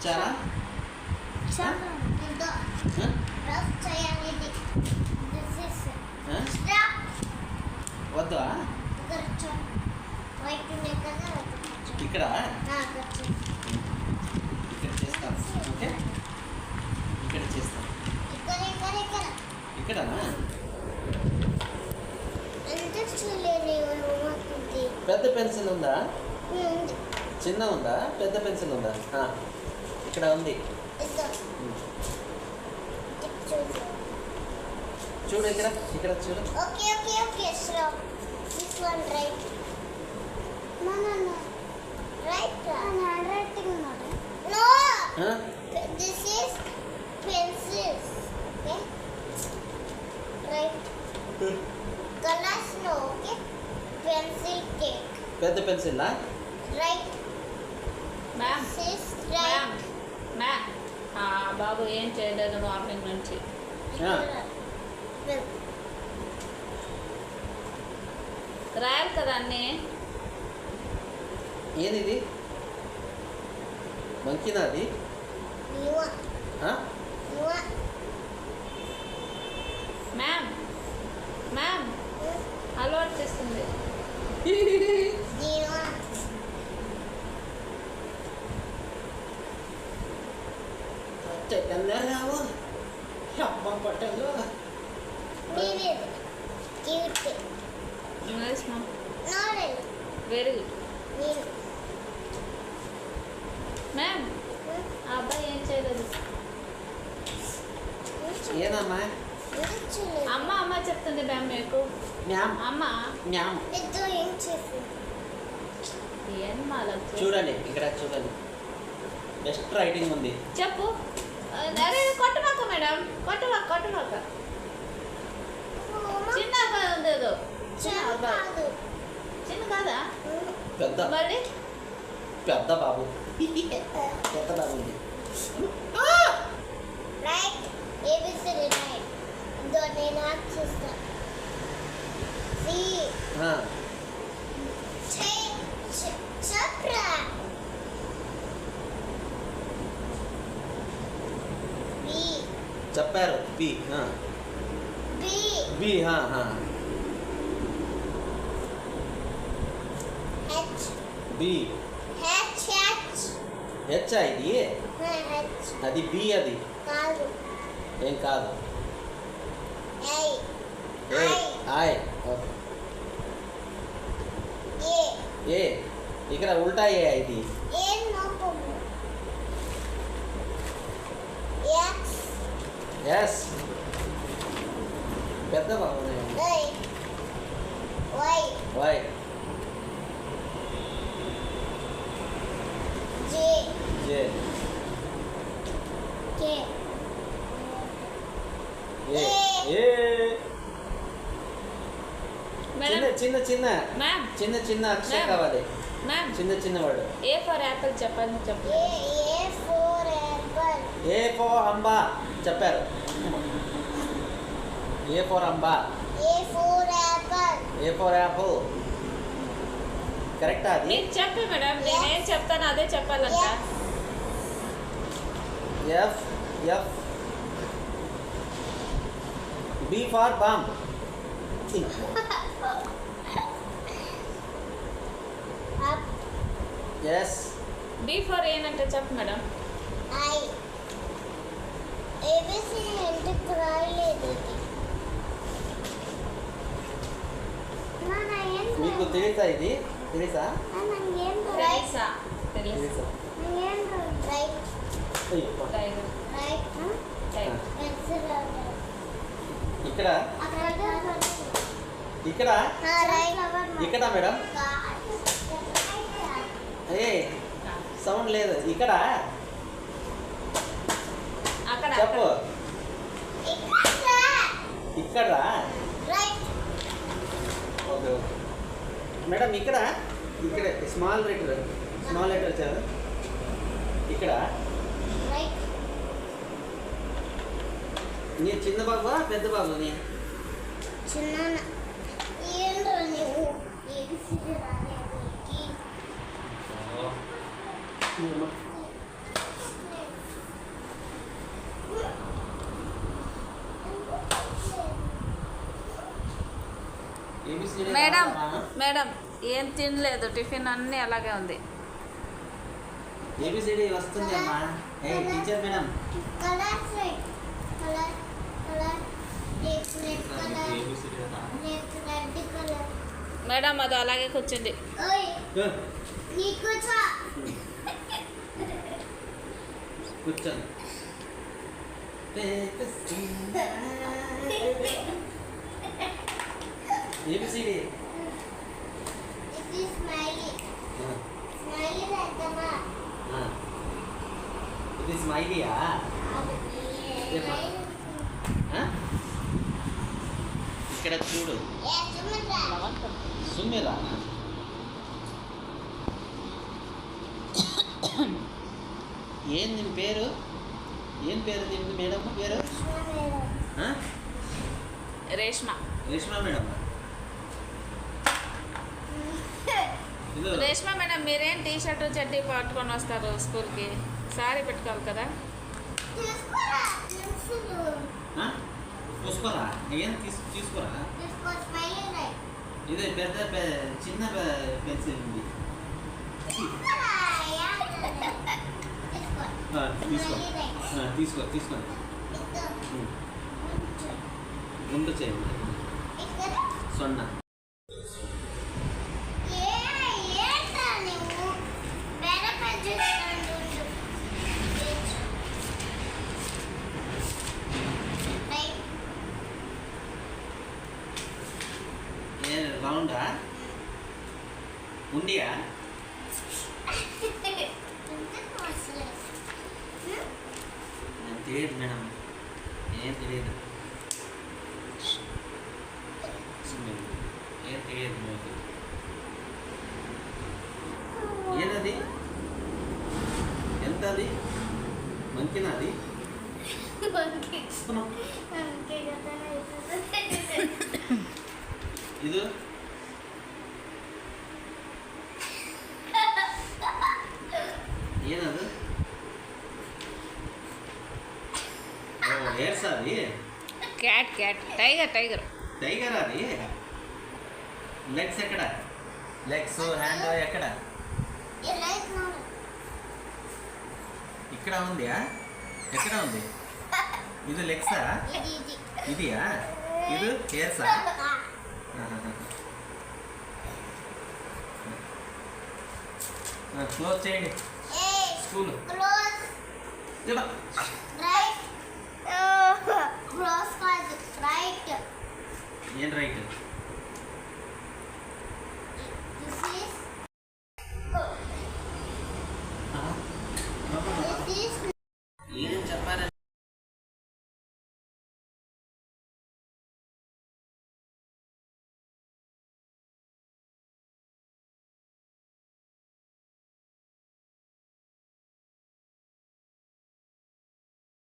ఇచ్చారా? వద్దా? ఇక్కడ ఇక్కడ చేస్తాను. ఓకే, ఇక్కడ చేస్తాను. ఇక్కడనా? పెద్ద పెన్సిల్ ఉందా? చిన్న ఉందా? పెద్ద పెన్సిల్ ఉందా? ఇక్కడ ఉంది. చూడు ఇక్కడ, ఇక్కడ చూడు. Okay okay okay so this one right. No no no right hand writing not. No this is pencils. Okay right colours no. Okay pencil take. పెద్ద pencil right ma'am. This right ma'am బాబు ఏం చేయలేదు morning నుంచి. రాయాలి కదా అన్నీ. ఏది మంకినాది? Ma'am ma'am అలవాటు చేస్తుంది. చెక్కన్నారావు అమ్మ పట్టలు. Nice ma'am, very good ma'am. ఆ అబ్బాయి ఏం చేయలేదు. ఏనమ్మా? అమ్మ అమ్మ చెప్తుంది మ్యామ్ మీకు. మ్యామ్ అమ్మ మ్యామ్ ఏం మాల చూడండి, ఇక్కడ చూడండి. బెస్ట్ రైటింగ్ ఉంది. చెప్పు. అరే కొట్టమాక మేడం, కొట్టమాక కొట్టమాక. చిన్న అబ్బాయి ఉంది ఏదో. చిన్న అబ్బాయి. చిన్న కాదా? పెద్ద మరి పెద్ద బాబు. పెద్ద బాబు ఉంది. Right A B C D right. దో నేను ఆక్ చేస్తా. సి చప్రా బి చెప్పారు. B B B H B H H H ఇది. హెచ్ అది బి. అది కాదు. ఏం కాదు. ఐ ఐ ఏ ఏ ఇక్కడ ఉల్టా ఏ ఇది. ఏ నో ప్రాబ్లం. ఎక్స్ ఎస్ పెద్ద బాబు. Y Y Y J J K A A madam. చిన్న చిన్న మ్యామ్ చిన్న చిన్న అక్షరం Ma'am. కావాలి. మ్యామ్ చిన్న చిన్న వర్డ్. ఏ ఫర్ యాపిల్ చెప్పండి. చెప్పు. A for apple. A for Amba చెప్పారు. A for Amba. A for apple. A for apple. కరెక్టా అది? మీరు చెప్పు మేడం, నేనేం చెప్తాను అదే చెప్పాలంట. F F B for bomb. అప్ ఎస్ బి ఫర్ ఏనంటే చెప్పు మేడం. ఐ ఏబిసిడి ఎందుకు రాయలేదు? మీకు తెలుసా ఇది? తెలుసా? తెలుసా? తెలుసా? తెలుసా? రైట్ అయ్యో. టైగర్. Right tiger. పెన్సిల్ ఇక్కడ ఇక్కడ ఇక్కడ మేడం. ఏ సౌండ్ లేదు. ఇక్కడ అక్కడ చెప్పు. ఇక్కడ ఓకే ఓకే మేడం. ఇక్కడ ఇక్కడ స్మాల్ లెటర్ చదువు. ఇక్కడ నీ చిన్న బాబా పెద్ద బాబు? నీ చిన్న ఏంట్రా నువ్వు ఏబిసిడి రాయడానికి? ABCD మేడం రావాలా? మేడం ఏం తినలేదు, టిఫిన్ అన్నీ అలాగే ఉంది. ABCD వస్తుంది అమ్మా. ఏ teacher madam. Colors red. Color. Red color. ABCD రా. Red color. మేడం అది అలాగే కూర్చుంది. ఓయ్ నీకు చా కూర్చోండి. ABCD. ఇది స్మైలీ. స్మైలీ రాద్దామా? ఇది స్మైలీయా? ఇక్కడ చూడు. ఏ సుమిత్ర. సుమ్మిరా. ఏం దీని పేరు? ఏం పేరు దీని మేడం పేరు? ఆ? రేష్మ. రేష్మా మేడం. ఇదో రేష్మ మేడం మీరేం టీ షర్టు చెడ్డీ పట్టుకొని వస్తారు స్కూల్కి? సారీ పెట్టుకోవాలి కదా. తీసుకోరా పెన్సిల్. ఆ? చూసుకోరా ఏం తీసుకోరా. తీసుకో స్మైలీ రైట్. ఇది చిన్న పెన్సిల్ ఉంది. తీసుకోరా తీసుకో తీసుకోండి. గుండు చేయండి. ఇక్కడ సొన్న. ఏంటా నువ్వు వేరే పెన్ చేస్తాను. ఏ రౌండా ఉండియా? తెలియదు మేడం, ఏం తెలియదు. ఏం తెలియదు మీకు. ఏదది? ఎంత అది? మంకినా అది? ఇది ಏನದು? ಓ ಏರ್ಸ್ అది? క్యాట్ టైగర్ టైగర్ అది? లెగ్స్ ఎక్కడ? లెగ్స్ హ్యాండ్ ఎక్కడ? ఇక్కడ ఉందా? ఎక్కడ ఉంది? ఇది లెగ్సా? ఇదియా? ఇది హెయిర్సా? క్లోజ్ చేయండి స్కూల్. క్లోజ్ కాదు రైట్. ఏం రైట్?